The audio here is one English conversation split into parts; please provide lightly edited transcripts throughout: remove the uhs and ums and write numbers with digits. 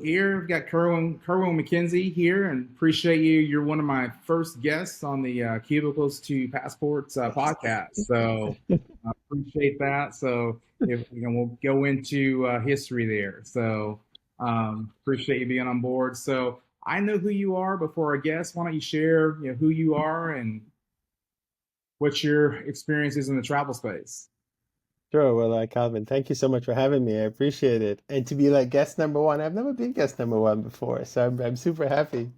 Here, we've got Kerwin McKenzie here, and appreciate you. You're one of my first guests on the Cubicles to Passports podcast, so I appreciate that. So, if we'll go into history there. So, appreciate you being on board. So, I know who you are. Before our guests, why don't you share, who you are and what your experience is in the travel space? Sure. Well, Calvin, thank you so much for having me. I appreciate it. And to be like guest number one, I've never been guest number one before, so I'm super happy.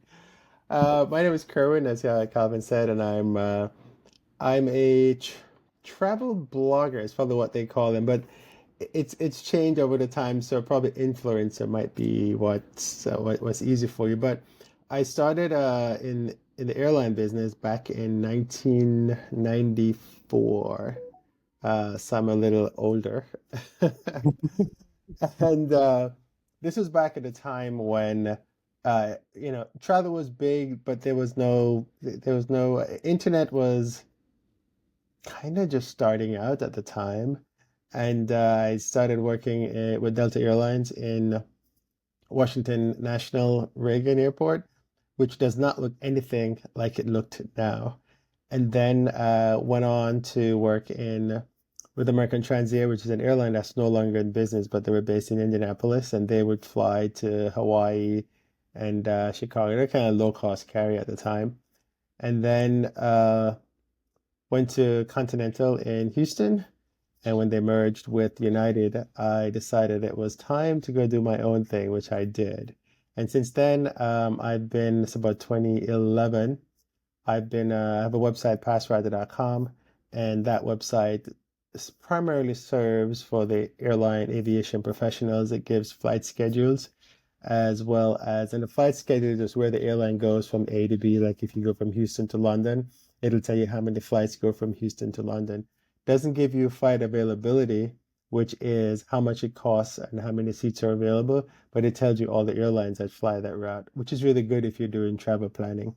My name is Kerwin, as Calvin said, and I'm a travel blogger. Is probably what they call them, but it's changed over the time. So probably influencer might be what's easy for you. But I started in the airline business back in 1994. So I'm a little older. And this was back at a time when travel was big, but there was no internet was kind of just starting out at the time. And I started working with Delta Airlines in Washington National Reagan Airport, which does not look anything like it looked now. And then went on to work in with American Transair, which is an airline that's no longer in business, but they were based in Indianapolis, and they would fly to Hawaii and Chicago. They're kind of low cost carrier at the time. And then went to Continental in Houston. And when they merged with United, I decided it was time to go do my own thing, which I did. And since then, it's about 2011. I have a website, passrider.com, and that website primarily serves for the airline aviation professionals. It gives flight schedules as well as, and the flight schedule is where the airline goes from A to B. Like if you go from Houston to London, it'll tell you how many flights go from Houston to London. Doesn't give you flight availability, which is how much it costs and how many seats are available, but it tells you all the airlines that fly that route, which is really good if you're doing travel planning.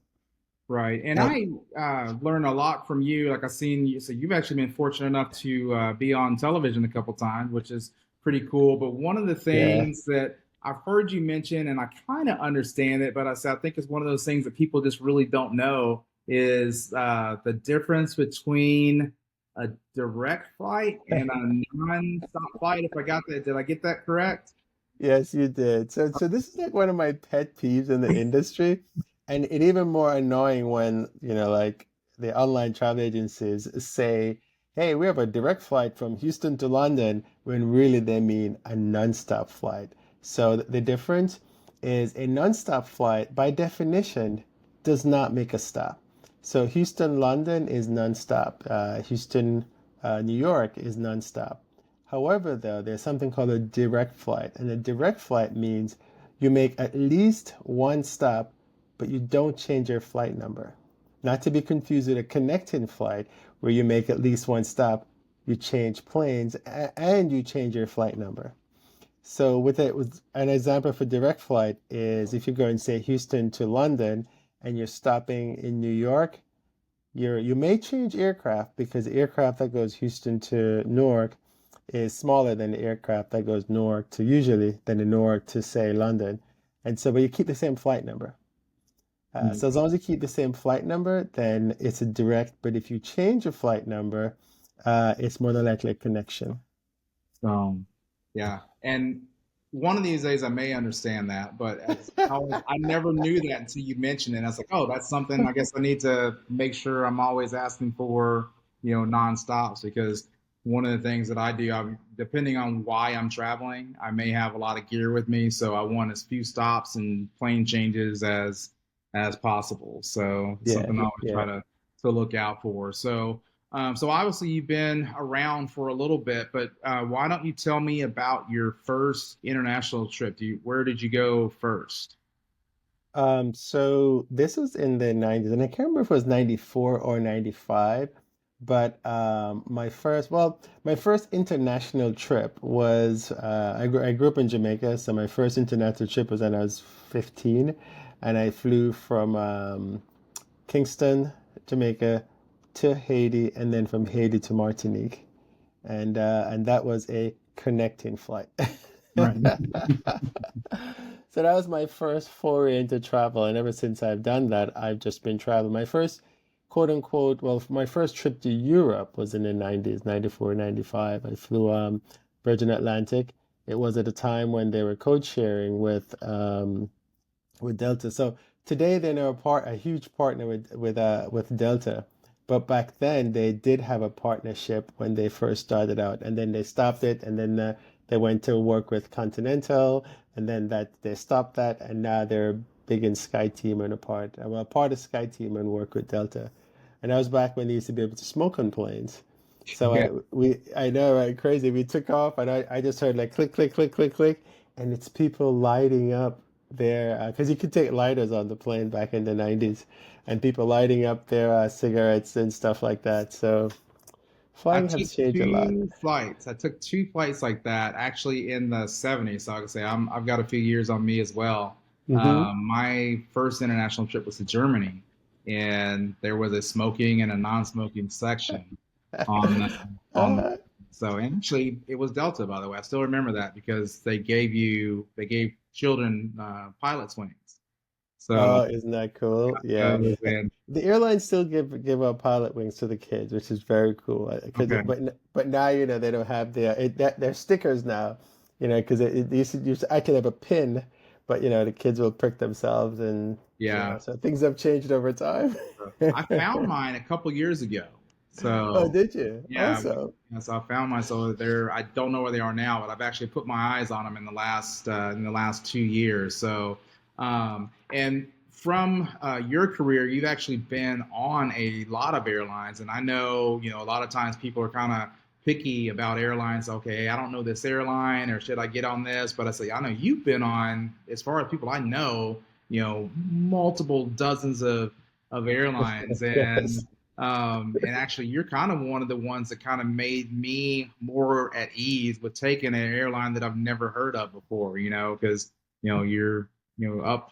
Right. And And I learned a lot from you. Like I've seen you, so you've actually been fortunate enough to be on television a couple times, which is pretty cool. But one of the yeah, things that I've heard you mention, and I kind of understand it, but I think it's one of those things that people just really don't know is the difference between a direct flight and a non-stop flight. If I got that, did I get that correct? yes, you did. So this is like one of my pet peeves in the industry, and it even more annoying when, like the online travel agencies say, "Hey, we have a direct flight from Houston to London," when really they mean a non-stop flight. So the difference is a non-stop flight, by definition, does not make a stop. So Houston, London is non-stop. Houston, New York is non-stop. However, though, there's something called a direct flight, and a direct flight means you make at least one stop, but you don't change your flight number. Not to be confused with a connecting flight, where you make at least one stop, you change planes, and you change your flight number. So with an example for direct flight is if you go and say Houston to London and you're stopping in New York, you may change aircraft because the aircraft that goes Houston to Newark is smaller than the aircraft that goes Newark to usually than the Newark to say London. And so, but you keep the same flight number. So as long as you keep the same flight number, then it's a direct. But if you change your flight number, it's more than likely a connection. Um, yeah, and one of these days I may understand that, but I never knew that until you mentioned it. And I was like, oh, that's something I guess I need to make sure I'm always asking for, nonstops because one of the things that I do, depending on why I'm traveling, I may have a lot of gear with me, so I want as few stops and plane changes as possible. So it's Yeah, something I always try yeah. to look out for. So obviously you've been around for a little bit, but why don't you tell me about your first international trip? Where did you go first? So this was in the 90s, and I can't remember if it was 94 or 95, but my first international trip was I grew up in Jamaica, so my first international trip was when I was 15, and I flew from Kingston, Jamaica, to Haiti, and then from Haiti to Martinique, and that was a connecting flight. Right. So that was my first foray into travel, and ever since I've done that, I've just been traveling. My first quote unquote, well, my first trip to Europe was in the 90s, 94, 95. I flew Virgin Atlantic. It was at a time when they were code sharing with Delta. So today they're now a huge partner with Delta. But back then they did have a partnership when they first started out, and then they stopped it, and then they went to work with Continental, and then that they stopped that, and now they're big in SkyTeam and a part of SkyTeam and work with Delta. And that was back when they used to be able to smoke on planes. So Yeah. I know, right, crazy. We took off, and I just heard like click, click, click, click, click, and it's people lighting up their because you could take lighters on the plane back in the 90s, and people lighting up their cigarettes and stuff like that. So I flying took has changed a lot. two flights. I took two flights like that actually in the 70s. So I can say I've got a few years on me as well. Hmm. My first international trip was to Germany, and there was a smoking and a non-smoking section on on. Uh, So and actually, it was Delta, by the way. I still remember that because they gave children pilot's wings. So oh, isn't that cool? Yeah. and The airlines still give out pilot wings to the kids, which is very cool. Because okay, but now they don't have they're stickers now, because I could have a pin, but the kids will prick themselves, and yeah. so things have changed over time. I found mine a couple years ago. Oh, So did you? yeah, Awesome. yeah, so I found mine. So they're I don't know where they are now, but I've actually put my eyes on them in the last 2 years. So and from your career, you've actually been on a lot of airlines, and I know a lot of times people are kind of picky about airlines. Okay, I don't know this airline, or should I get on this? But I say I know you've been on, as far as people I know, multiple dozens of airlines, Yes. and actually, you're kind of one of the ones that kind of made me more at ease with taking an airline that I've never heard of before, because, you're, up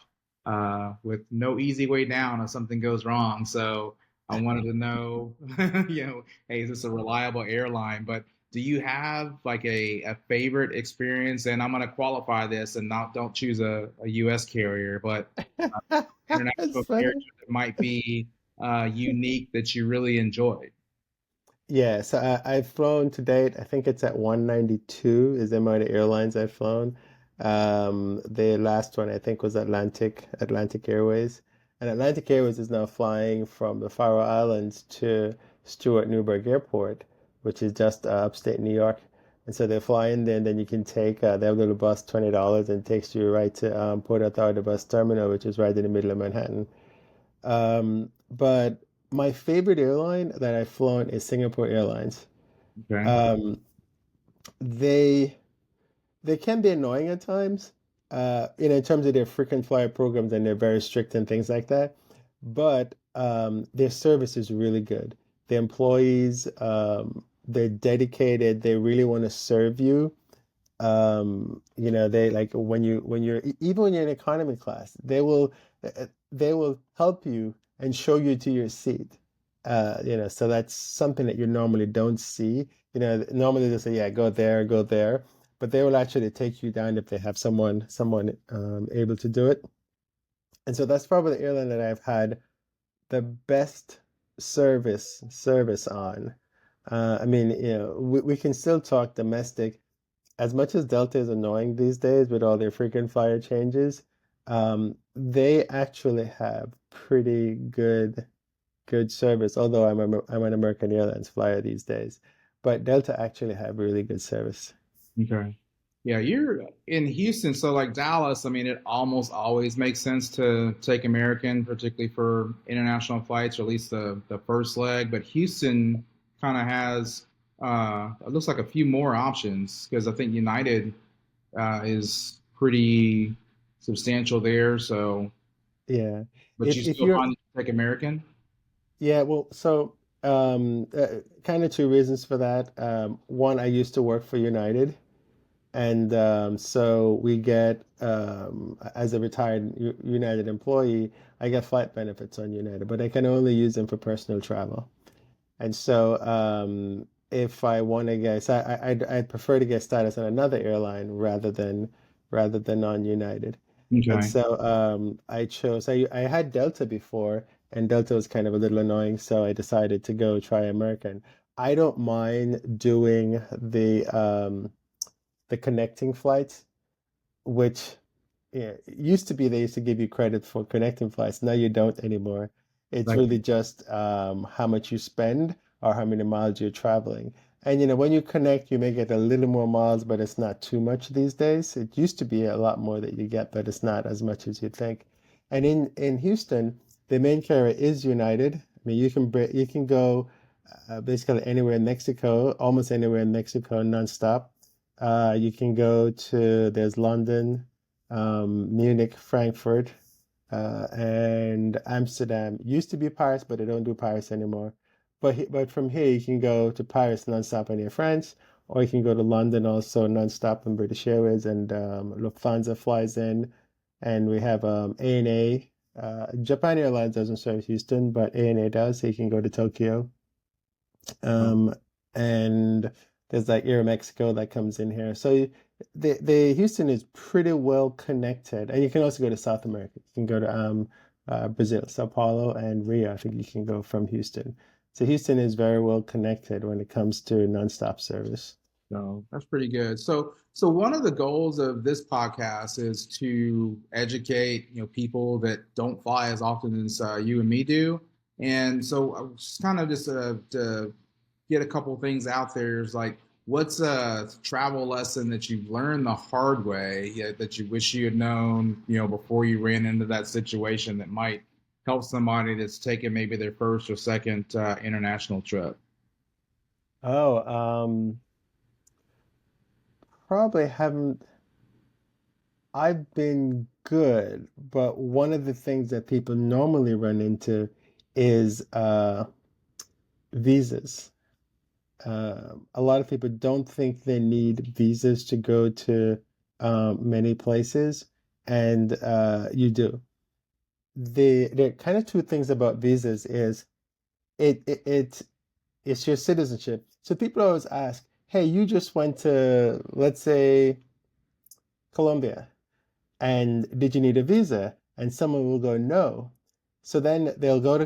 with no easy way down if something goes wrong. So I wanted to know, hey, is this a reliable airline? But do you have like a favorite experience? And I'm going to qualify this and not don't choose a U.S. carrier, but That's international carrier funny. that might be unique that you really enjoyed. Yeah, so I've flown to date. I think it's at 192 is the amount of airlines I've flown. The last one I think was Atlantic Airways. And Atlantic Airways is now flying from the Faroe Islands to Stuart Newburgh Airport, which is just upstate New York. And so they fly in there, and then you can take their little bus, $20, and takes you right to Port Authority Bus Terminal, which is right in the middle of Manhattan. But my favorite airline that I've flown is Singapore Airlines. Okay. Um, they they can be annoying at times, in terms of their frequent flyer programs, and they're very strict and things like that. But their service is really good. The employees, they're dedicated. They really want to serve you. They like even when you're in economy class, they will help you and show you to your seat. So that's something that you normally don't see. Normally they say, yeah, go there, but they will actually take you down if they have someone able to do it. And so that's probably the airline that I've had the best service on. I mean, we can still talk domestic. As much as Delta is annoying these days with all their frequent flyer changes, they actually have pretty good service. Although I'm an American Airlines flyer these days, but Delta actually have really good service. Okay. Yeah, you're in Houston, so like Dallas, I mean, it almost always makes sense to take American, particularly for international flights, or at least the first leg. But Houston kind of has it looks like a few more options because I think United is pretty substantial there. So, Yeah, but you if still you're find that you take American? yeah, well, so kind of two reasons for that. One, I used to work for United. And so we get, as a retired United employee, I get flight benefits on United, but I can only use them for personal travel. And so if I want to get, so I'd prefer to get status on another airline rather than on United. And Okay. so I had Delta before, and Delta was kind of a little annoying, so I decided to go try American. I don't mind doing the connecting flights, which, yeah, it used to be they used to give you credit for connecting flights. Now you don't anymore. It's Like, really just how much you spend or how many miles you're traveling. And when you connect, you may get a little more miles, but it's not too much these days. It used to be a lot more that you get, but it's not as much as you think. And in Houston, the main carrier is United. I mean, you can go basically anywhere in Mexico, almost anywhere in Mexico, nonstop. You can go to there's London, Munich, Frankfurt, and Amsterdam. Used to be Paris, but they don't do Paris anymore. But from here you can go to Paris nonstop on Air France, or you can go to London also nonstop on British Airways, and Lufthansa flies in, and we have ANA. Japan Airlines doesn't serve Houston, but ANA does, so you can go to Tokyo. oh, Um, and there's like Air Mexico that comes in here. So the Houston is pretty well connected, and you can also go to South America. You can go to Brazil, Sao Paulo, and Rio. I think you can go from Houston. So Houston is very well connected when it comes to nonstop service. so that's pretty good. So one of the goals of this podcast is to educate, people that don't fly as often as you and me do. And so I was kind of just to get a couple things out there is like, what's a travel lesson that you've learned the hard way, that you wish you had known, before you ran into that situation that might help somebody that's taking maybe their first or second international trip? Oh, probably haven't. I've been good, but one of the things that people normally run into is visas. A lot of people don't think they need visas to go to many places, and you do. The kind of two things about visas is it's your citizenship. So people always ask, "Hey, you just went to, let's say, Colombia. And did you need a visa?" And someone will go, no. So then they'll go to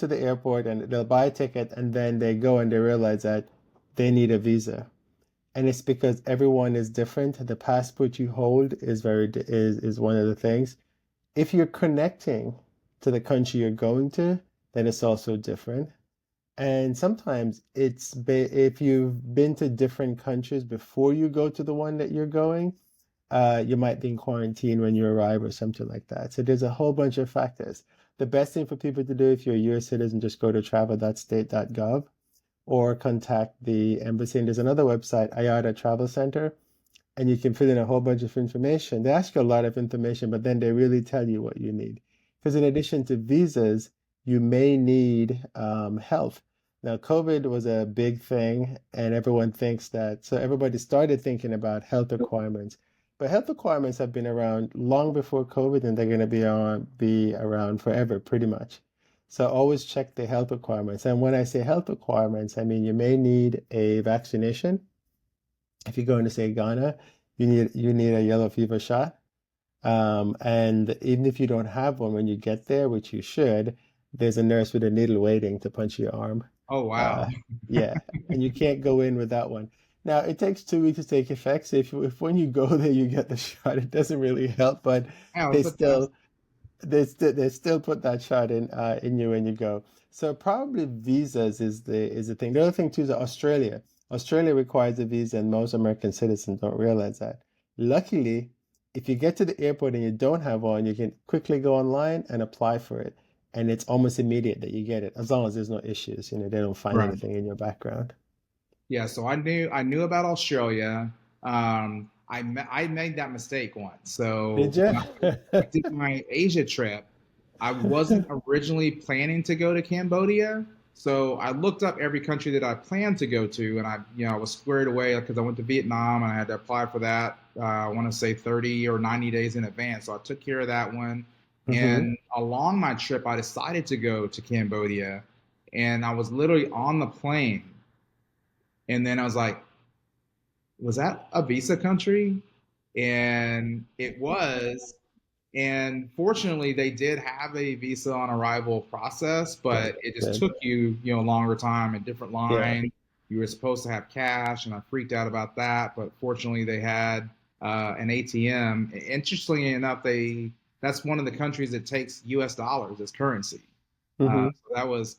the airport and they'll buy a ticket, and then they go and they realize that they need a visa. And it's because everyone is different. The passport you hold is one of the things. If you're connecting to the country you're going to, then it's also different. And sometimes if you've been to different countries before you go to the one that you're going, you might be in quarantine when you arrive or something like that. So there's a whole bunch of factors. The best thing for people to do if you're a US citizen, just go to travel.state.gov or contact the embassy. And there's another website, IATA Travel Center, and you can fill in a whole bunch of information. They ask you a lot of information, but then they really tell you what you need. Because in addition to visas, you may need health. Now, COVID was a big thing, and everyone thinks that, so everybody started thinking about health requirements. But health requirements have been around long before COVID, and they're going to be around forever, pretty much. So always check the health requirements. And when I say health requirements, I mean you may need a vaccination. If you're going to say Ghana, you need a yellow fever shot. And even if you don't have one when you get there, which you should, there's a nurse with a needle waiting to punch your arm. Oh, Uh, wow. yeah, and you can't go in with that one. Now, it takes 2 weeks to take effect. So if when you go there you get the shot, it doesn't really help, but Yeah, they but that's still they still put that shot in you when you go. So probably visas is the thing. The other thing too is Australia. Australia requires a visa, and most American citizens don't realize that. Luckily, if you get to the airport and you don't have one, you can quickly go online and apply for it, and it's almost immediate that you get it, as long as there's no issues. They don't find right. anything in your background. Yeah, so I knew about Australia. I made that mistake once. So Did you? when I did my Asia trip, I wasn't originally planning to go to Cambodia. So I looked up every country that I planned to go to, and I was squared away because I went to Vietnam and I had to apply for that. I want to say 30 or 90 days in advance. So I took care of that one. Hmm. And along my trip, I decided to go to Cambodia, and I was literally on the plane, and then I was like, was that a visa country? And it was. And fortunately, they did have a visa on arrival process, but Good, it just good. took you, a longer time, a different Yeah. line. You were supposed to have cash, and I freaked out about that. But fortunately, they had an ATM. Interestingly enough, that's one of the countries that takes U.S. dollars as currency. Hmm. So that was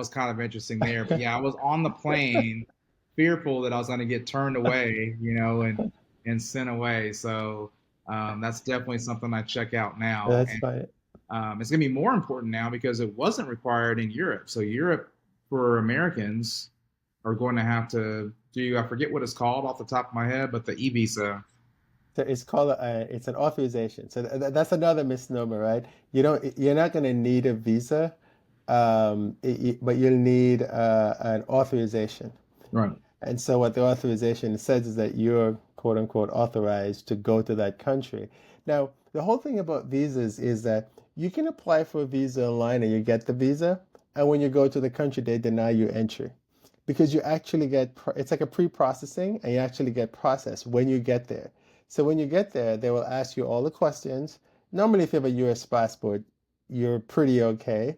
kind of interesting there. But yeah, I was on the plane, fearful that I was going to get turned away, and sent away. So that's definitely something I check out now, That's and fine. it's going to be more important now because it wasn't required in Europe. So Europe for Americans are going to have to do. I forget what it's called off the top of my head, but the e visa. So it's called it's an authorization. So that's another misnomer, right? You're not going to need a visa, but you'll need an authorization. Right. And so what the authorization says is that you're quote unquote authorized to go to that country. Now, the whole thing about visas is that you can apply for a visa online and you get the visa, and when you go to the country, they deny you entry because you actually it's like a pre-processing and you actually get processed when you get there. So when you get there, they will ask you all the questions. Normally, if you have a US passport, you're pretty okay.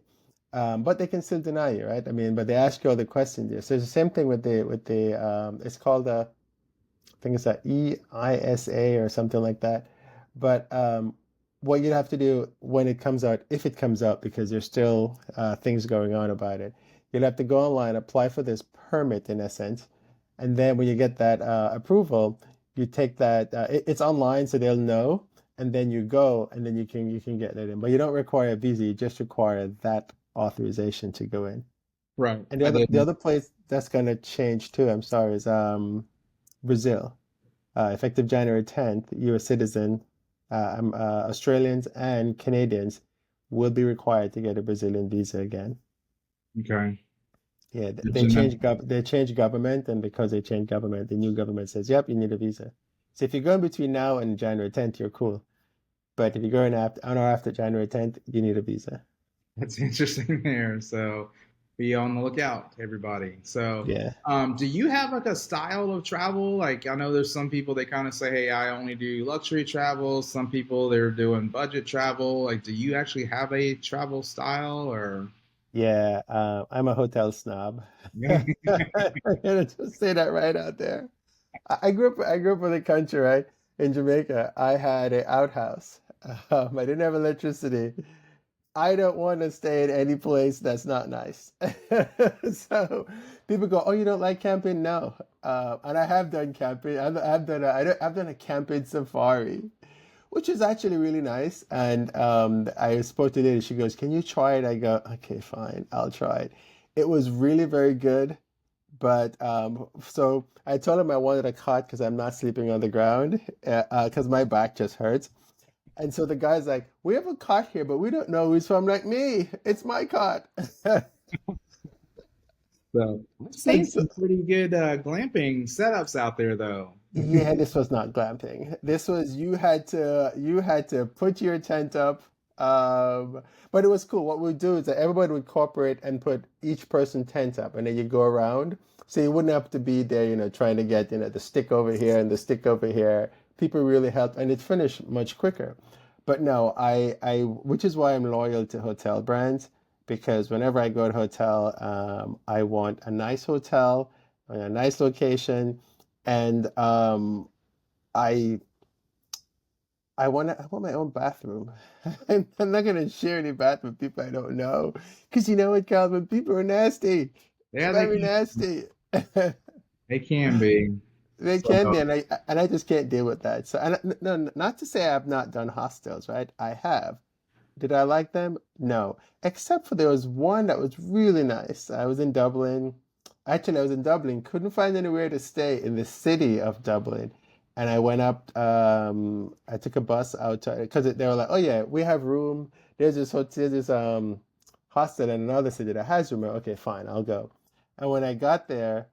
But they can still deny you, right? I mean, but they ask you all the questions there. So it's the same thing with the it's called I think it's a EISA or something like that. But what you have to do when it comes out, if it comes out, because there's still things going on about it, you'll have to go online, apply for this permit in essence, and then when you get that approval, you take that. It's online, so they'll know, and then you go, and then you can get it in. But you don't require a visa; you just require that authorization to go in. Right. And the I other the didn't. other place that's gonna change too, I'm sorry, is Brazil. Effective January 10th, U.S. citizen, Australians and Canadians will be required to get a Brazilian visa again. Okay. Yeah, Good to know. they changed government, and because they changed government, the new government says, "Yep, you need a visa." So if you're going between now and January 10th, you're cool. But if you're going after on or after January 10th, you need a visa. That's interesting there. So be on the lookout, everybody. So, Yeah. do you have like a style of travel? Like, I know there's some people they kind of say, "Hey, I only do luxury travel." Some people they're doing budget travel. Like, do you actually have a travel style or? Yeah, I'm a hotel snob. I'm gonna just say that right out there. I grew up in the country, right? In Jamaica, I had an outhouse. I didn't have electricity. I don't want to stay in any place that's not nice. So people go, "Oh, you don't like camping?" No. And I have done camping. I've done a camping safari, which is actually really nice. And I spoke to Lily. She goes, "Can you try it?" I go, "Okay, fine, I'll try it." It was really very good. But so I told him I wanted a cot because I'm not sleeping on the ground because my back just hurts. And so the guy's like, "We have a cot here, but we don't know who's from." Like, "Me, it's my cot." So I've seen And so, some pretty good glamping setups out there, though. yeah, this was not glamping. This was you had to put your tent up. But it was cool. What we'd do is that everybody would cooperate and put each person tent up, and then you go around. So you wouldn't have to be there, trying to get, the stick over here and the stick over here. People really helped, and it finished much quicker. But no, which is why I'm loyal to hotel brands because whenever I go to a hotel, I want a nice hotel, a nice location, and I I want my own bathroom. I'm not gonna share any bathroom with people I don't know, because you know what, Calvin? People are nasty. They're Yeah, very nasty. they can be. They So can be, and I just can't deal with that. So, and no, not to say I've not done hostels, right? I have. Did I like them? No, except for there was one that was really nice. I was in Dublin. Actually, I was in Dublin, couldn't find anywhere to stay in the city of Dublin. And I went up, I took a bus out to, because they were like, "Oh yeah, we have room. There's this hotel, there's this hostel in another city that has room." Okay, fine, I'll go. And when I got there,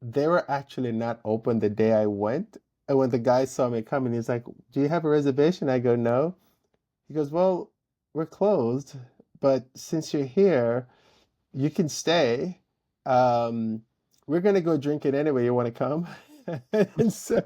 they were actually not open the day I went. And when the guy saw me coming, he's like, "Do you have a reservation?" I go, "No." He goes, "Well, we're closed, but since you're here, you can stay. Um, we're gonna go drink it anyway. You want to come?" And so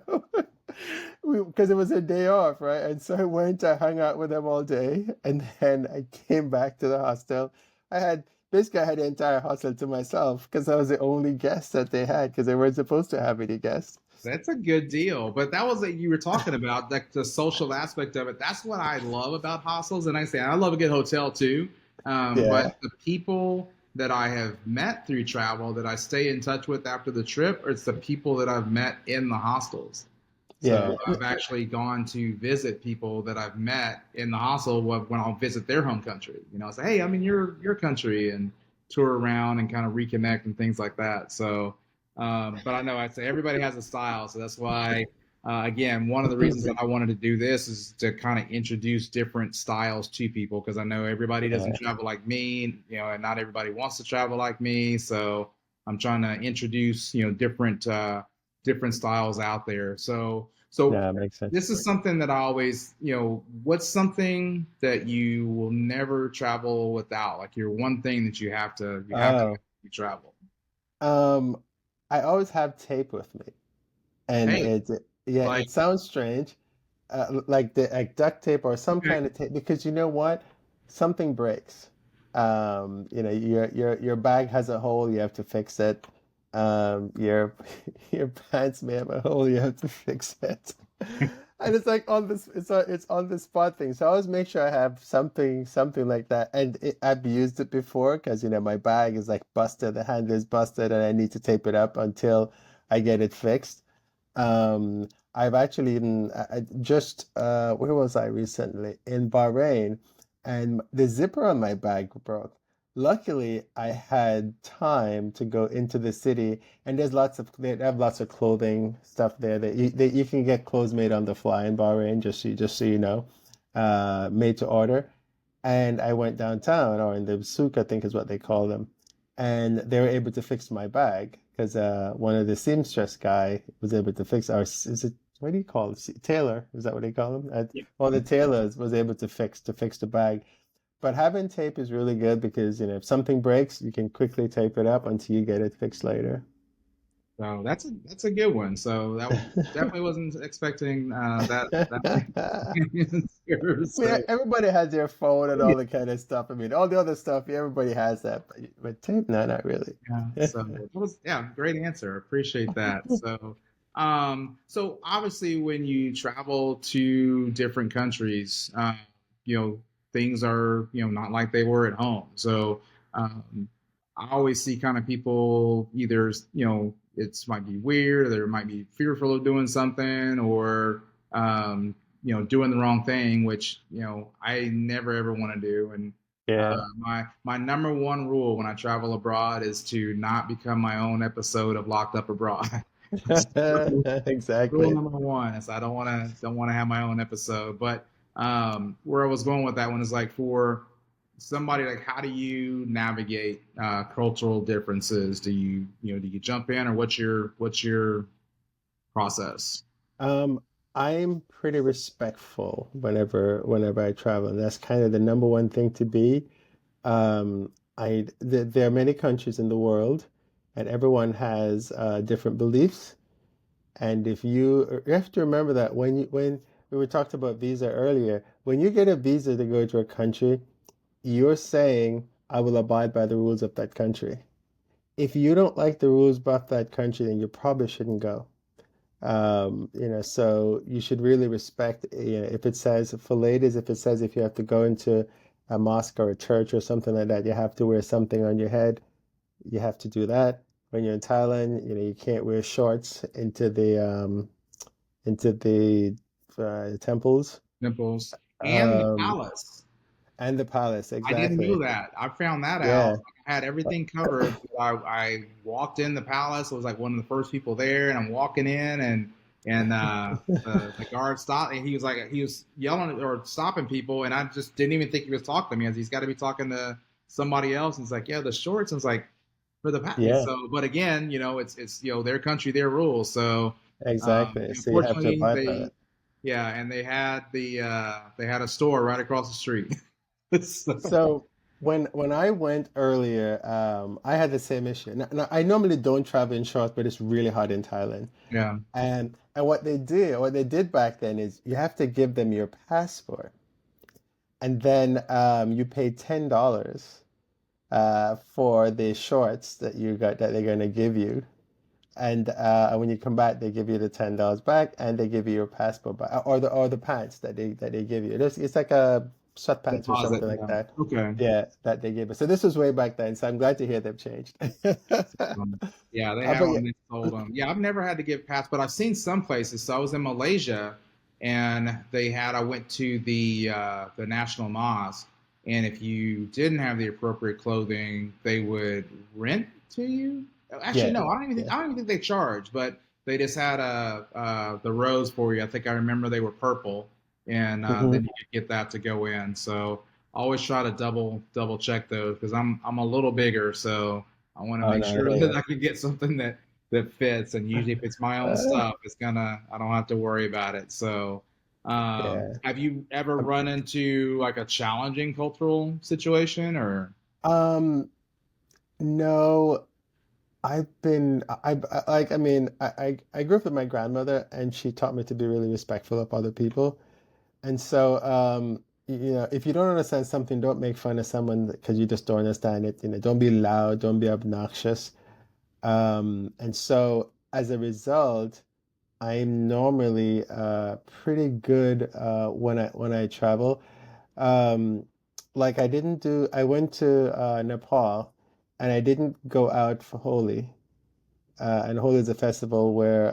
because it was a day off, right? And so I went, I hung out with them all day, and then I came back to the hostel. I had basically I had the entire hostel to myself because I was the only guest that they had because they weren't supposed to have any guests. That's a good deal. But that was what you were talking about, like the social aspect of it. That's what I love about hostels. And I say I love a good hotel too. But Yeah, the people that I have met through travel that I stay in touch with after the trip, it's the people that I've met in the hostels. So yeah, I've actually gone to visit people that I've met in the hostel when I'll visit their home country. Say, hey, I'm in your country, and tour around and kind of reconnect and things like that. So, but I know I'd say everybody has a style, so that's why. Again, one of the reasons that I wanted to do this is to kind of introduce different styles to people because I know everybody doesn't yeah, travel like me, and not everybody wants to travel like me. So I'm trying to introduce, different styles out there. So yeah, makes sense. this is something that I always, what's something that you will never travel without? Like your one thing that you have to Oh, you travel. um, I always have tape with me, and Hey, yeah, like it sounds strange, like the like duct tape or some okay, kind of tape because you know what? Something breaks. Your bag has a hole, you have to fix it. Your your pants may have a hole, you have to fix it. And it's like on this, it's on the spot thing. So I always make sure I have something like that. And I've used it before because my bag is like busted, the handle is busted, and I need to tape it up until I get it fixed. I've actually even I just where was I recently? In Bahrain, and the zipper on my bag broke. Luckily, I had time to go into the city, and they have lots of clothing stuff there that you can get clothes made on the fly in Bahrain, just so you know, made to order. And I went downtown, or in the souk, I think is what they call them, and they were able to fix my bag because one of the seamstress guy was able to fix our is it what do you call it? Tailor, is that what they call them? yeah. One of the tailors was able to fix the bag. But having tape is really good because if something breaks, you can quickly tape it up until you get it fixed later. So that's a good one. So that definitely wasn't expecting that answer. I mean, So everybody has their phone and all the kind of stuff. I mean, all the other stuff, everybody has that, but tape, no, not really. yeah, so that was great answer. Appreciate that. So obviously when you travel to different countries, you know, things are, not like they were at home. So um, I always see kind of people either, it's might be weird, or they might be fearful of doing something, or doing the wrong thing, which, I never ever want to do. And Yeah. my number one rule when I travel abroad is to not become my own episode of Locked Up Abroad. That's rule Exactly. number one is I don't want to have my own episode. But where I was going with that one is like for somebody like how do you navigate cultural differences? Do you jump in, or what's your process? Um, I'm pretty respectful whenever I travel, and that's kind of the number one thing to be. There are many countries in the world, and everyone has different beliefs. And you have to remember that when we were talked about visa earlier, when you get a visa to go to a country, you're saying, I will abide by the rules of that country. If you don't like the rules about that country, then you probably shouldn't go. So you should really respect, if it says for ladies, if it says if you have to go into a mosque or a church or something like that, you have to wear something on your head. You have to do that. When you're in Thailand, you can't wear shorts into the temples. Nipples and the Um, palace. and the palace, I didn't know exactly. that. I found that out. Yeah. I had everything covered. I walked in the palace. I was like one of the first people there, and I'm walking in, and the guard stopped, and he was yelling or stopping people, and I just didn't even think he was talking to me. As he's got to be talking to somebody else. And it's like, yeah, the shorts. And it's like for the palace. Yeah, So, but again, it's their country, their rules. So, exactly. So you have to unfortunately, abide by they that. yeah, and they had a store right across the street. So, So when I went earlier, I had the same issue. Now, I normally don't travel in shorts, but it's really hot in Thailand. Yeah. And what they did back then is you have to give them your passport, and then you pay $10 for the shorts that you got that they're gonna give you. And when you come back, they give you the $10 back, and they give you your passport back, or the pants that they give you. It's like a sweatpants or Deposit. something like Yeah. that. Okay. Yeah, that they give us. So this was way back then. So I'm glad to hear they've changed. Yeah, they But have yeah, them. They sold them. Yeah, I've never had to give pass, but I've seen some places. So I was in Malaysia, and they had. I went to the National Mosque, and if you didn't have the appropriate clothing, they would rent to you. Actually, yeah, no, I don't even think yeah. I don't even think they charged, but they just had the rows for you. I think I remember they were purple, and then Hmm. you could get that to go in. So I always try to double check those because I'm a little bigger, so I want to Oh make no, I sure hear that you. I can get something that fits. And usually, if it's my own Uh, stuff, I don't have to worry about it. So, yeah. have you ever Um, run into like a challenging cultural situation or? um, no, I mean, I grew up with my grandmother, and she taught me to be really respectful of other people. And so, you know, if you don't understand something, don't make fun of someone because you just don't understand it. You know, don't be loud, don't be obnoxious. And so, as a result, I'm normally pretty good when I travel. Um, like I went to Nepal, and I didn't go out for Holi. And Holi is a festival where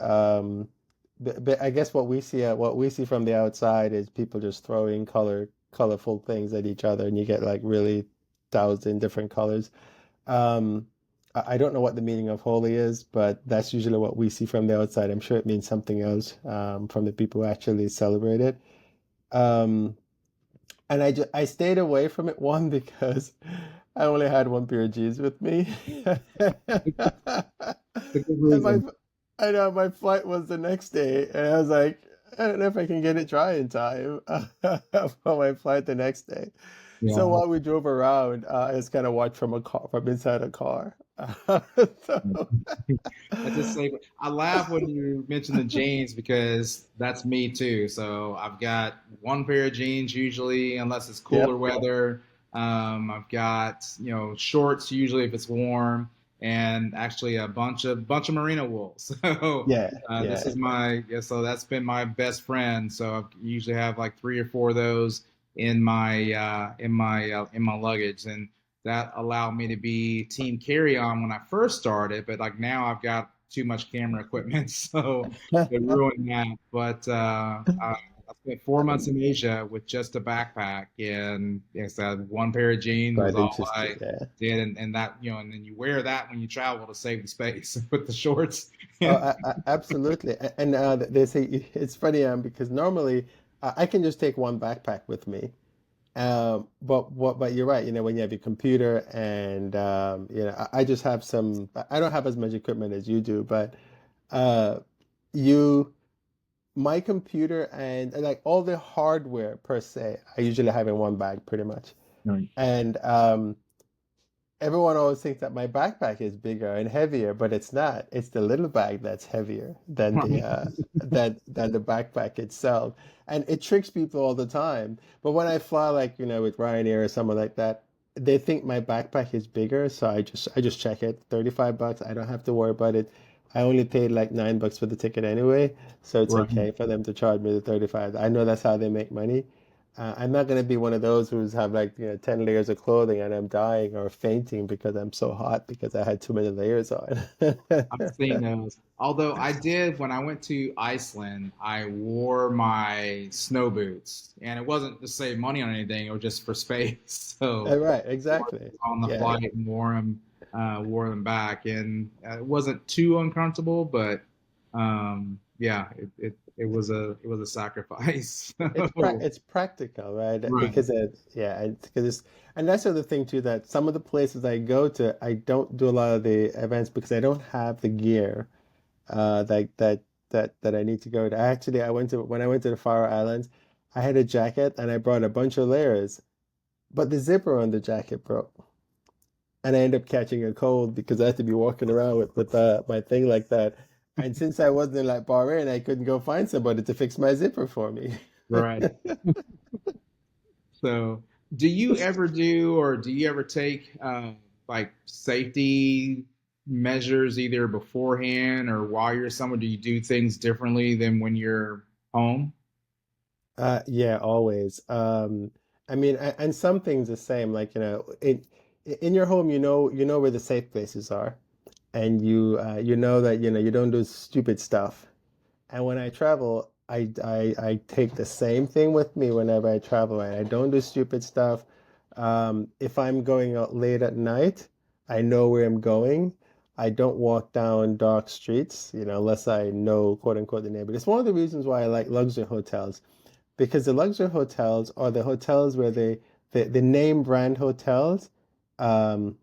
but I guess what we see from the outside is people just throwing colorful things at each other, and you get like really doused in different colors. Um, I don't know what the meaning of holy is, but that's usually what we see from the outside. I'm sure it means something else from the people who actually celebrate it. Um, and I stayed away from it, one, because I only had one pair of jeans with me. The good And reason. I know my flight was the next day, and I was like, I don't know if I can get it dry in time for my flight the next day. So Yeah. while we drove around, I just kind of watched from a car, from inside a car. So, I just say I laugh when you mention the jeans because that's me too. So I've got one pair of jeans usually, unless it's cooler yep. weather. I've got shorts usually if it's warm, and actually a bunch of merino wool. So Yeah, this yeah. is my yeah, so that's been my best friend. So I usually have like three or four of those in my luggage, and that allowed me to be team carry on when I first started, but like now I've got too much camera equipment, so it ruined that. But I spent 4 months in Asia with just a backpack, and yes, one pair of jeans was Quite all interesting. I Yeah. did, and that and then you wear that when you travel to save the space with the shorts. Oh, Yeah. absolutely. And they say it's funny because normally I can just take one backpack with me. But you're right. You know, when you have your computer and you know, I just have some. I don't have as much equipment as you do, but uh, you, my computer and like all the hardware per se, I usually have in one bag pretty much. Right. And everyone always thinks that my backpack is bigger and heavier, but it's not. It's the little bag that's heavier than than the backpack itself. And it tricks people all the time. But when I fly like, you know, with Ryanair or someone like that, they think my backpack is bigger, so I just check it. $35. I don't have to worry about it. I only paid like $9 for the ticket anyway, so it's Right. okay for them to charge me the 35. I know that's how they make money. I'm not going to be one of those who's have like 10 layers of clothing and I'm dying or fainting because I'm so hot because I had too many layers on. I've seen those. Although I did when I went to Iceland, I wore my snow boots, and it wasn't to save money on anything; it was just for space. So Right, wore exactly. them on the Yeah. flight and wore them back, and it wasn't too uncomfortable, but yeah, it was a sacrifice. So, It's practical, right? right, Because and that's the other thing too, that some of the places I go to, I don't do a lot of the events because I don't have the gear that I need to go to. Actually, I went to when I went to the Faroe Islands, I had a jacket and I brought a bunch of layers. but the zipper on the jacket broke, and I ended up catching a cold because I had to be walking around with my thing like that. And since I wasn't in like Bahrain, I couldn't go find somebody to fix my zipper for me. Right. So, do you ever do or do you ever take like safety measures either beforehand or while you're somewhere? Do you do things differently than when you're home? Yeah, always. I mean, and some things the same. Like, in your home, you know where the safe places are, and you know that you don't do stupid stuff. And when I travel, I take the same thing with me whenever I travel. Right? I don't do stupid stuff. If I'm going out late at night, I know where I'm going. I don't walk down dark streets, unless I know, quote unquote, the neighborhood. It's one of the reasons why I like luxury hotels, because the luxury hotels are the hotels where the name brand hotels um,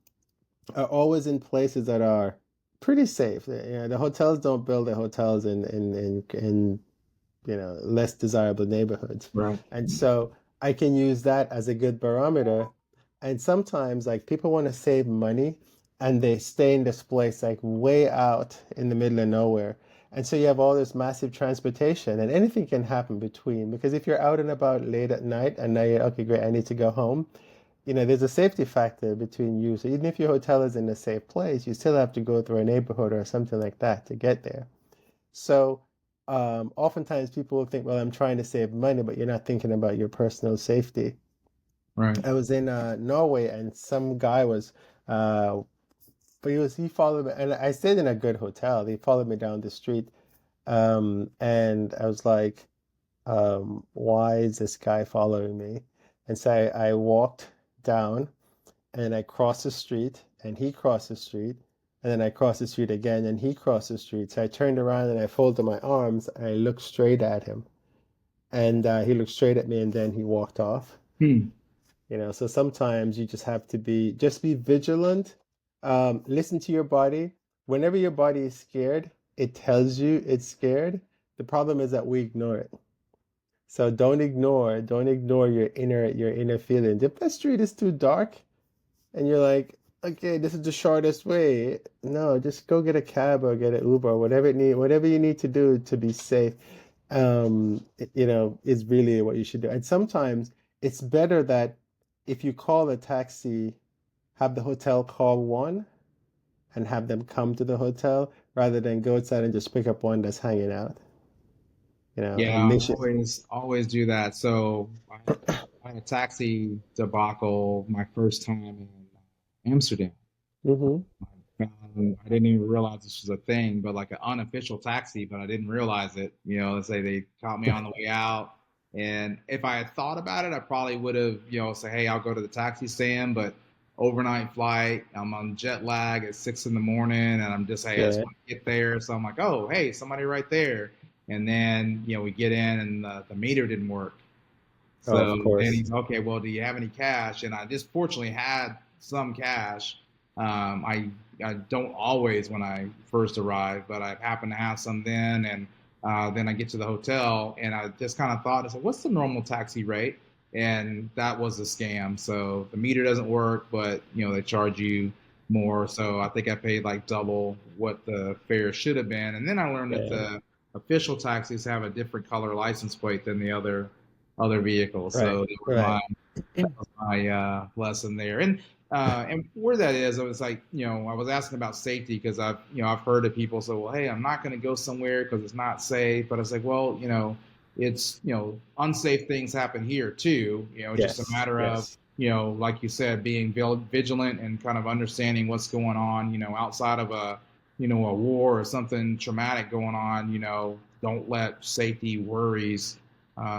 are always in places that are pretty safe. The hotels don't build the hotels in less desirable neighborhoods. Right. And so I can use that as a good barometer. And sometimes like people want to save money and they stay in this place like way out in the middle of nowhere. And so you have all this massive transportation and anything can happen between, because if you're out and about late at night and now you're okay, great, I need to go home. There's a safety factor between you. So even if your hotel is in a safe place, you still have to go through a neighborhood or something like that to get there. So oftentimes people will think, well, I'm trying to save money, but you're not thinking about your personal safety. Right. I was in Norway, and some guy was, but he followed me, and I stayed in a good hotel. He followed me down the street, and I was like, why is this guy following me? And so I walked down, and I crossed the street, and he crossed the street, and then I crossed the street again, and he crossed the street. So I turned around and I folded my arms, and I looked straight at him, and he looked straight at me, and then he walked off. Hmm. So sometimes you just have to be vigilant. Listen to your body. Whenever your body is scared, it tells you it's scared. The problem is that we ignore it. So don't ignore your inner feelings. If the street is too dark, and you're like, okay, this is the shortest way. No, just go get a cab or get an Uber or whatever you need to do to be safe. Is really what you should do. And sometimes it's better that if you call a taxi, have the hotel call one and have them come to the hotel rather than go outside and just pick up one that's hanging out. And Yeah, make sure. always do that. So I had a taxi debacle my first time in Amsterdam. Mm-hmm. I didn't even realize this was a thing, but like an unofficial taxi, but I didn't realize it. Let's say they caught me on the way out. And if I had thought about it, I probably would have, say, hey, I'll go to the taxi stand, but overnight flight, I'm on jet lag at 6 in the morning, and I'm just, hey, I just Yeah. want to get there. So I'm like, oh, hey, somebody right there. And then, we get in and the meter didn't work. Oh, So of then course. he's okay. Well, do you have any cash? And I just fortunately had some cash. I don't always when I first arrive, but I happen to have some then. And then I get to the hotel and I just kind of thought, I said, what's the normal taxi rate? And that was a scam. So the meter doesn't work, but they charge you more. So I think I paid like double what the fare should have been. And then I learned that Yeah. the official taxis have a different color license plate than the other vehicles. Right. So that was Right. my lesson there. And where that is, I was like, I was asking about safety because I've heard of people say, well, hey, I'm not going to go somewhere because it's not safe. But I was like, well, it's unsafe things happen here too. It's just a Yes. matter of Yes. like you said, being vigilant and kind of understanding what's going on. Outside of a war or something traumatic going on. Don't let safety worries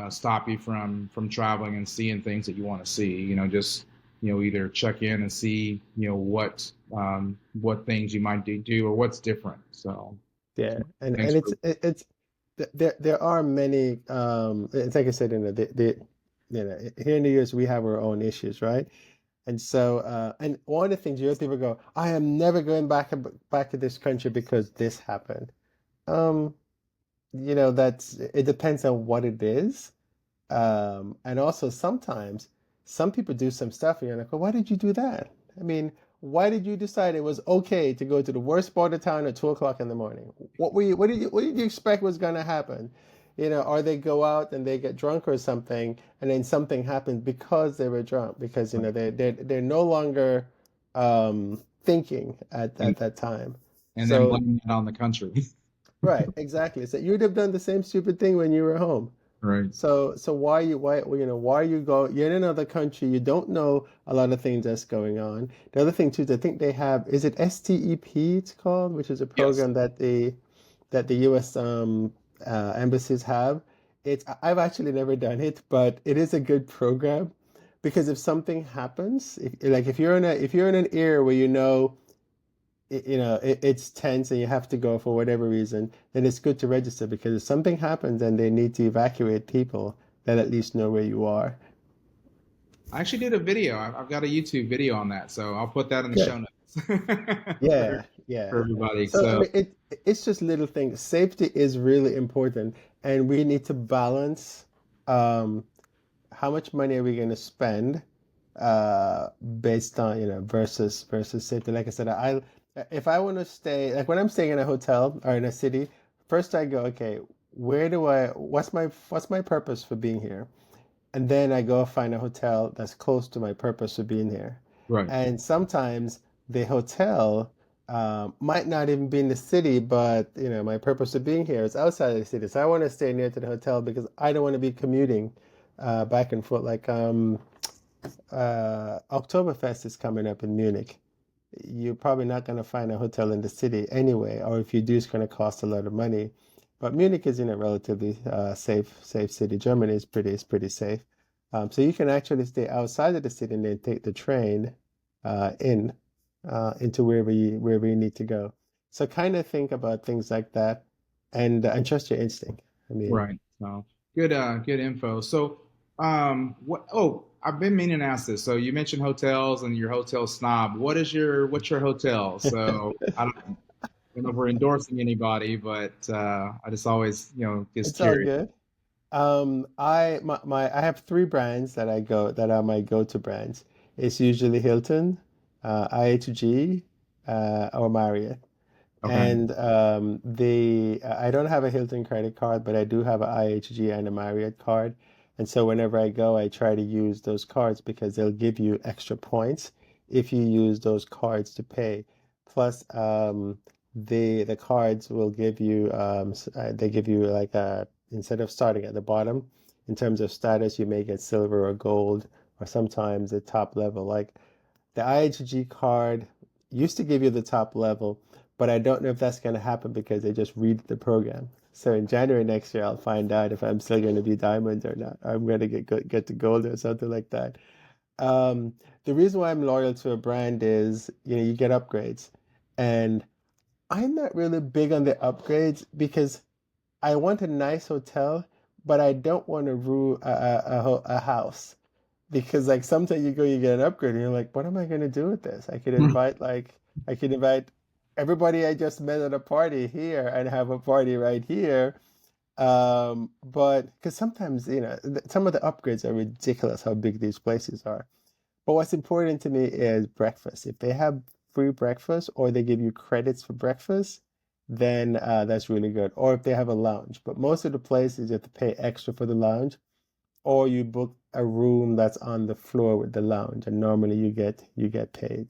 stop you from traveling and seeing things that you want to see. Just either check in and see what things you might do or what's different. So Yeah, and thanks and for there are many it's like I said, here in the US we have our own issues, right? And so and one of the things you hear people go, I am never going back to this country because this happened. Um, that's it depends on what it is. And also sometimes some people do some stuff and you're like, well, why did you do that? I mean, why did you decide it was okay to go to the worst part of town at 2 o'clock in the morning? What did you expect was going to happen? Or they go out and they get drunk or something, and then something happens because they were drunk, because they're no longer thinking and at that time. and then So blaming it on the country. right, exactly. So you'd have done the same stupid thing when you were home. Right. So why you go, you're in another country, you don't know a lot of things that's going on. The other thing too is I think they have, is it STEP it's called, which is a Yes. program that the US embassies have. I've actually never done it, but it is a good program because if something happens, if you're in an area where it's tense and you have to go for whatever reason, then it's good to register, because if something happens and they need to evacuate people, they'll at least know where you are. I actually did a video. I've got a YouTube video on that, so I'll put that in the Good. show notes Yeah, for yeah. everybody. So I So mean, it's just little things. Safety is really important, and we need to balance um, how much money are we going to spend based on versus safety. Like I said, if I want to stay, like when I'm staying in a hotel or in a city, first I go, okay, what's my purpose for being here? And then I go find a hotel that's close to my purpose of being here. right, And sometimes the hotel might not even be in the city, but my purpose of being here is outside of the city. So I want to stay near to the hotel because I don't want to be commuting back and forth. Like Oktoberfest is coming up in Munich. You're probably not going to find a hotel in the city anyway, or if you do, it's going to cost a lot of money. But Munich is in a relatively safe city. Germany is pretty safe. So you can actually stay outside of the city and then take the train in into wherever you need to go. So kind of think about things like that, and trust your instinct. I mean, right. So good info. So what? Oh, I've been meaning to ask this. So you mentioned hotels and your hotel snob. What's your hotel? So I don't know if we're endorsing anybody, but I just always just it's all curious. good. I have three brands that are my go-to brands. It's usually Hilton, IHG, or Marriott. Okay. And I don't have a Hilton credit card, but I do have an IHG and a Marriott card. And so whenever I go, I try to use those cards because they'll give you extra points if you use those cards to pay. Plus, the cards will give you they give you like a, instead of starting at the bottom, in terms of status, you may get silver or gold, or sometimes the top level. Like the IHG card used to give you the top level, but I don't know if that's going to happen because they just read the program. So in January next year, I'll find out if I'm still going to be diamond or not. I'm going to get to gold or something like that. Um, the reason why I'm loyal to a brand is, you get upgrades, and I'm not really big on the upgrades because I want a nice hotel, but I don't want to rule a house, because like sometimes you get an upgrade and you're like, what am I gonna do with this? I could invite everybody I just met at a party here and have a party right here. But because sometimes some of the upgrades are ridiculous how big these places are. But what's important to me is breakfast. If they have free breakfast or they give you credits for breakfast, then that's really good. Or if they have a lounge. But most of the places you have to pay extra for the lounge, or you book a room that's on the floor with the lounge, and normally you get paid.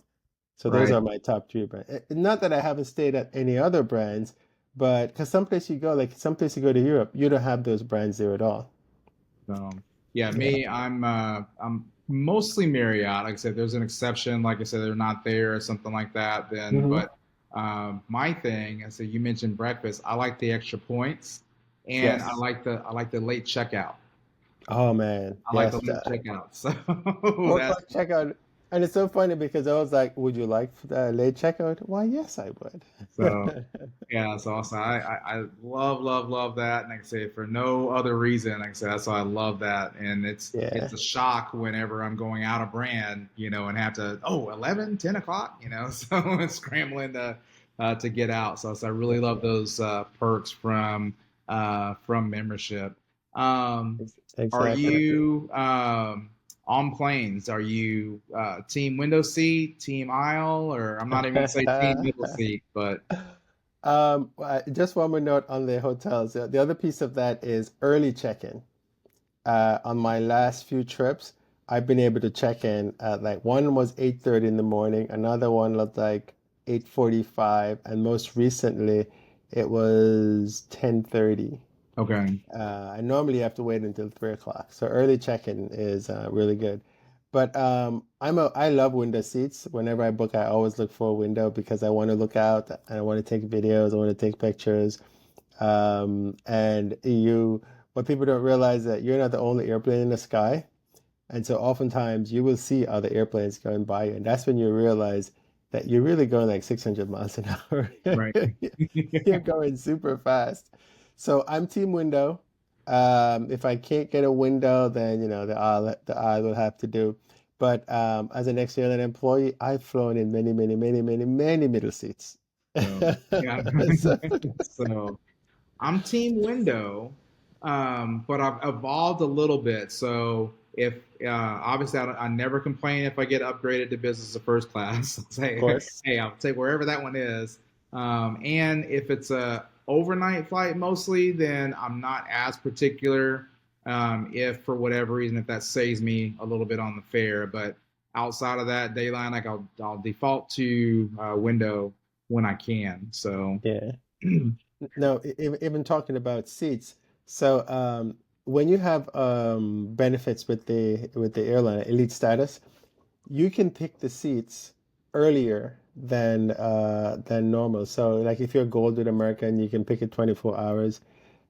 So those Right. are my top three brands. Not that I haven't stayed at any other brands, but because someplace you go, like someplace you go to Europe, you don't have those brands there at all. So yeah, Yeah. me, I'm mostly Marriott. Like I said, there's an exception. Like I said, they're not there or something like that. Then, Hmm. but my thing, I said you mentioned breakfast. I like the extra points, and I Yes. like the late checkout. Oh man. I like the Yes. late checkout. So that's 4 o'clock checkout. And it's so funny because I was like, would you like late checkout? Why, yes, I so. would. Yeah, so awesome. I love that. And like I say, for no other reason, like I said, that's why I love that. And Yeah. it's a shock whenever I'm going out of brand, and have to, 11, 10 o'clock, so I'm scrambling to get out. So I really love those perks from membership. Um, are Exactly. you on planes, are you team window seat, team aisle, or I'm not even gonna say team middle seat, but Just one more note on the hotels. The other piece of that is early check-in. On my last few trips, I've been able to check in at like one was 8:30 in the morning, another one looked like 8:45, and most recently it was 10:30. okay. I normally have to wait until 3 o'clock. So early check-in is really good. But I love window seats. Whenever I book, I always look for a window because I want to look out and I want to take videos, I want to take pictures. And what people don't realize that you're not the only airplane in the sky. And so oftentimes you will see other airplanes going by you. And that's when you realize that you're really going like 600 miles an hour. Right. You're going super fast. So I'm team window. If I can't get a window, then the aisle will have to do. But as an ex-airline employee, I've flown in many, many, many, many, many middle seats. So yeah. So, So I'm team window, but I've evolved a little bit. So if obviously I never complain if I get upgraded to business or first class. I'll of say, course. hey, I'll take wherever that one is. And if it's a overnight flight mostly, then I'm not as particular. If for whatever reason, if that saves me a little bit on the fare, but outside of that, dayline, like I'll default to window when I can. So. Yeah. No, even talking about seats. So when you have benefits with the airline, elite status, you can pick the seats earlier than normal. So like if you're gold with American, you can pick it 24 hours.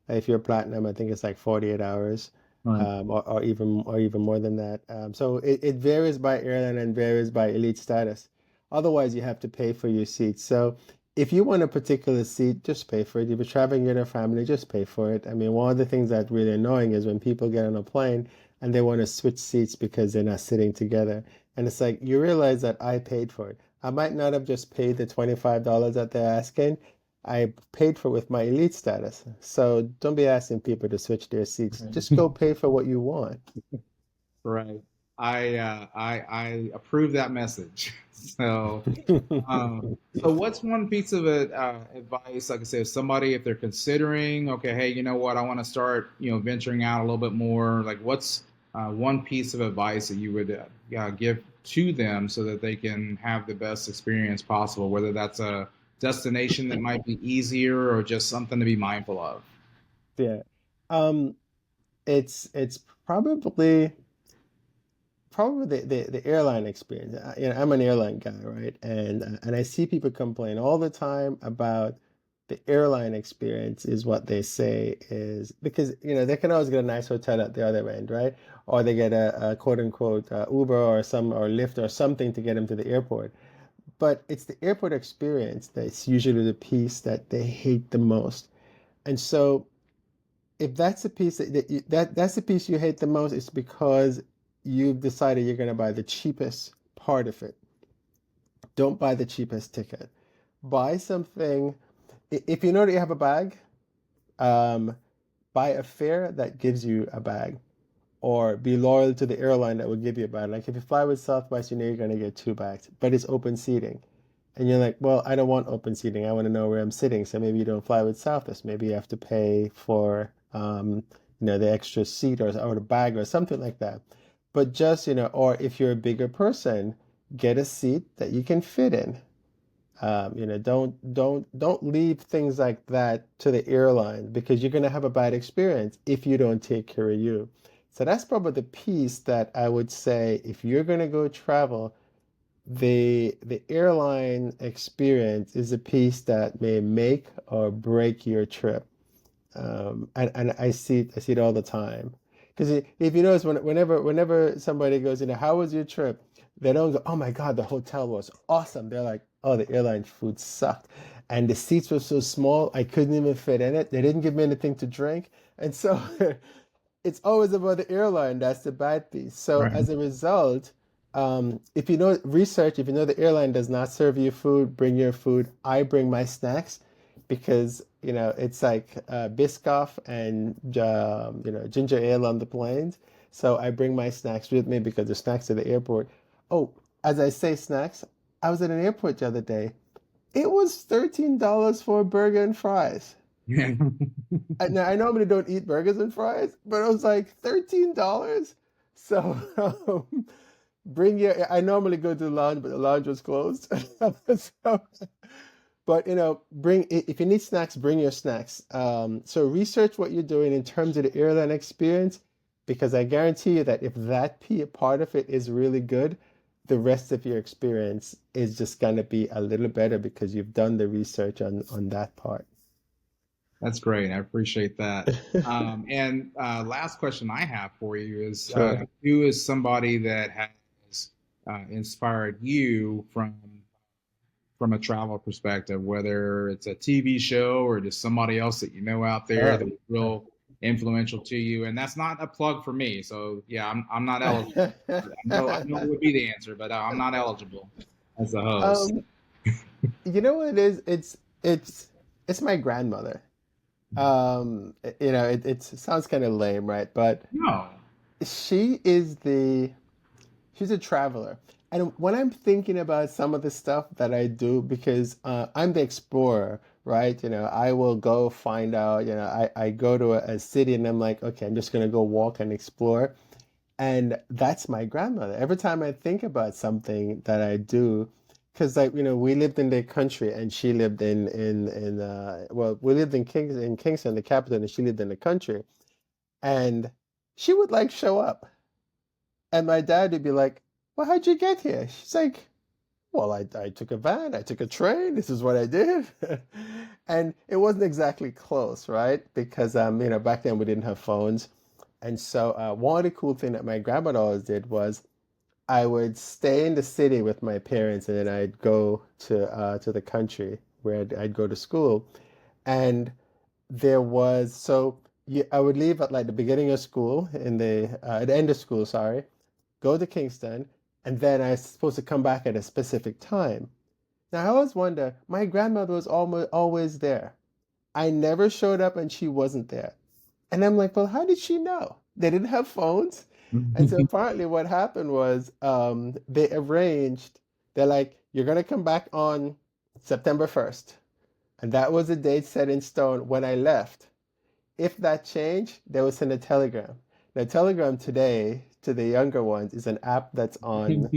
If you're platinum, I think it's like 48 hours, Right. or even more than that. So it varies by airline and varies by elite status. Otherwise, you have to pay for your seats. So if you want a particular seat, just pay for it. If you're traveling with a family, just pay for it. I mean, one of the things that's really annoying is when people get on a plane and they want to switch seats because they're not sitting together. And it's like, you realize that I paid for it. I might not have just paid the $25 that they're asking. I paid for with my elite status. So don't be asking people to switch their seats. Just go pay for what you want. Right. I approve that message. So so what's one piece of advice, like I said, if somebody if they're considering, okay, hey, you know what, I want to start, venturing out a little bit more. Like, what's one piece of advice that you would give to them so that they can have the best experience possible, whether that's a destination that might be easier or just something to be mindful of. Yeah. Um, it's probably the airline experience. I'm an airline guy, right? And I see people complain all the time about the airline experience is what they say is because they can always get a nice hotel at the other end, right? Or they get a quote unquote Uber or Lyft or something to get them to the airport. But it's the airport experience that's usually the piece that they hate the most. And so if that's the piece that's the piece you hate the most, it's because you've decided you're going to buy the cheapest part of it. Don't buy the cheapest ticket. Buy something. If you know that you have a bag, um, buy a fare that gives you a bag, or be loyal to the airline that will give you a bag. Like if you fly with Southwest, you know you're going to get two bags, but it's open seating. And you're like, well, I don't want open seating. I want to know where I'm sitting. So maybe you don't fly with Southwest. Maybe you have to pay for, the extra seat or the bag or something like that. But just, or if you're a bigger person, get a seat that you can fit in. Don't leave things like that to the airline because you're going to have a bad experience if you don't take care of you. So that's probably the piece that I would say if you're going to go travel, the airline experience is a piece that may make or break your trip. And I see it all the time. Because if you notice, whenever somebody goes, how was your trip? They don't go, oh my God, the hotel was awesome. They're like, oh, the airline food sucked. And the seats were so small, I couldn't even fit in it. They didn't give me anything to drink. And so it's always about the airline. That's the bad piece. So Right. as a result, if you know research, if you know the airline does not serve you food, bring your food. I bring my snacks because it's like Biscoff and ginger ale on the planes. So I bring my snacks with me because the snacks at the airport. Oh, as I say snacks, I was at an airport the other day. It was $13 for a burger and fries. Yeah. Now I normally don't eat burgers and fries, but it was like $13. So bring your. I normally go to the lounge, but the lounge was closed. So, but bring if you need snacks, bring your snacks. So research what you're doing in terms of the airline experience, because I guarantee you that if that part of it is really good, the rest of your experience is just gonna be a little better because you've done the research on that part. That's great. I appreciate that. And last question I have for you is, Sure. who is somebody that has inspired you from a travel perspective, whether it's a TV show or just somebody else that you know out there that Oh. was real influential to you? And that's not a plug for me. So yeah, I'm not eligible. I know it would be the answer, but I'm not eligible as a host. Um, you know what it is? It's my grandmother. It sounds kind of lame, right? But No. she is the she's a traveler. And when I'm thinking about some of the stuff that I do, because I'm the explorer, right? I will go find out, I go to a city and I'm like, okay, I'm just gonna go walk and explore. And that's my grandmother. Every time I think about something that I do, because like, we lived in the country and she lived well, we lived in Kingston, the capital, and she lived in the country. And she would like show up. And my dad would be like, well, how'd you get here? She's like, well, I took a van, I took a train, this is what I did. And it wasn't exactly close, right? Because back then we didn't have phones. And so one of the cool things that my grandmother always did was I would stay in the city with my parents, and then I'd go to the country where I'd go to school. And there was so I would leave at like the beginning of school at the end of school, sorry, go to Kingston, and then I was supposed to come back at a specific time. Now I always wonder, my grandmother was almost always there. I never showed up and she wasn't there. And I'm like, well, how did she know? They didn't have phones. And so apparently what happened was they arranged, they're like, you're going to come back on September 1st. And that was a date set in stone when I left. If that changed, they would send a telegram. Now, Telegram today to the younger ones is an app that's online,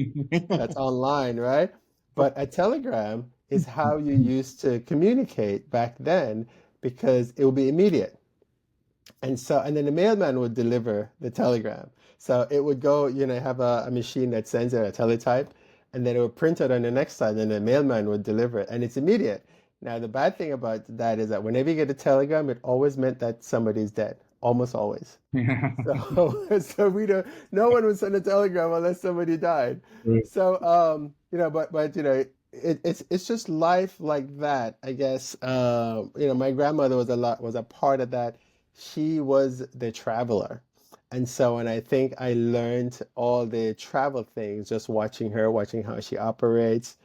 right? But a telegram is how you used to communicate back then because it would be immediate. And then the mailman would deliver the telegram. So it would go, have a machine that sends it a teletype, and then it would print it on the next side, and the mailman would deliver it, and it's immediate. Now, the bad thing about that is that whenever you get a telegram, it always meant that somebody's dead, almost always. Yeah. So, so no one would send a telegram unless somebody died. So, but it's just life like that, I guess. My grandmother was a part of that. She was the traveler. And so, and I think I learned all the travel things just watching her, watching how she operates.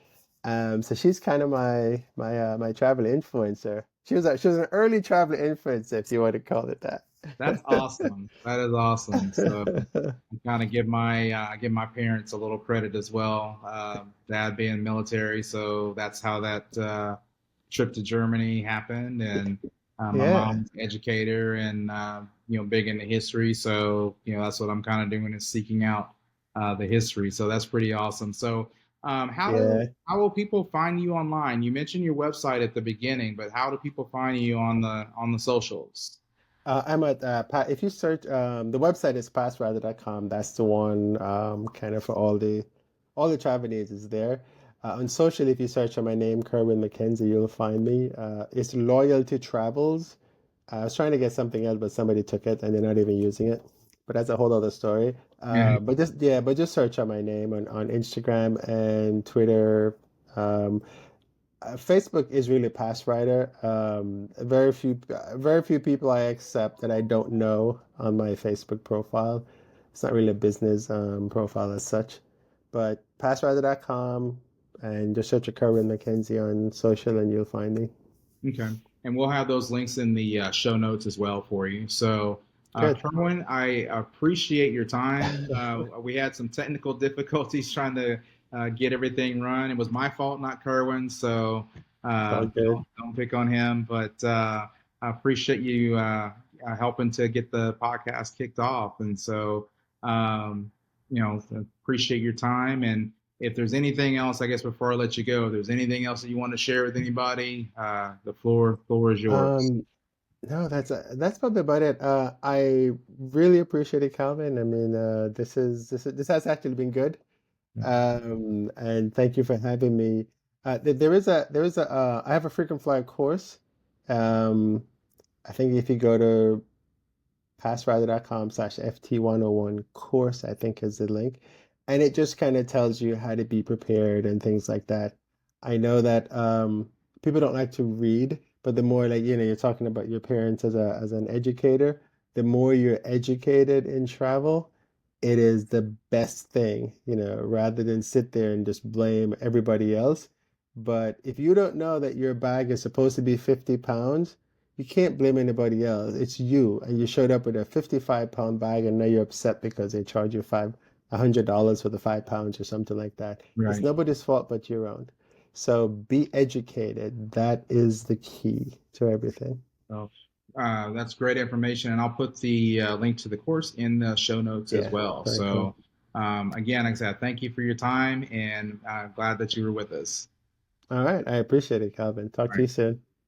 So she's kind of my travel influencer. She was an early travel influencer, if you want to call it that. That's awesome. That is awesome. So kind of give my parents a little credit as well. Dad being military, so that's how that trip to Germany happened. And my Yeah, mom's an educator and big into history. So that's what I'm kind of doing is seeking out the history. So that's pretty awesome. So yeah. how will people find you online? You mentioned your website at the beginning, but how do people find you on the socials? I'm at if you search the website is passrider.com. That's the one kind of for all the travel needs is there. On social, if you search on my name, Kerwin McKenzie, you'll find me. It's Loyalty Travels. I was trying to get something else, but somebody took it and they're not even using it. But that's a whole other story. But just search on my name on Instagram and Twitter. Um, Facebook is really pass writer. Very few people I accept that I don't know on my Facebook profile. It's not really a business profile as such, but passwriter.com and just search for Kerwin McKenzie on social and you'll find me. Okay. And we'll have those links in the show notes as well for you. So Good. Kerwin, I appreciate your time. We had some technical difficulties trying to get everything run. It was my fault, not Kerwin, so It's all good. don't pick on him. But I appreciate you helping to get the podcast kicked off. And so, appreciate your time. And if there's anything else, I guess before I let you go, if there's anything else that you want to share with anybody, the floor is yours. Um, no, that's probably about it. I really appreciate it, Calvin. I mean, this has actually been good. And thank you for having me. I have a frequent flyer course. Um, I think if you go to passrider.com/FT101 course, I think is the link. And it just kind of tells you how to be prepared and things like that. I know that people don't like to read, but the more like, you're talking about your parents as an educator, the more you're educated in travel, it is the best thing, rather than sit there and just blame everybody else. But if you don't know that your bag is supposed to be 50 pounds, you can't blame anybody else. It's you, and you showed up with a 55-pound bag, and now you're upset because they charge you $100 for the 5 pounds or something like that. It's Right. nobody's fault but your own. So be educated. That is the key to everything. So that's great information, and I'll put the link to the course in the show notes as Yeah, well. very cool. So again, like I said, thank you for your time, and glad that you were with us. All right, I appreciate it, Calvin. Talk All to right. you soon.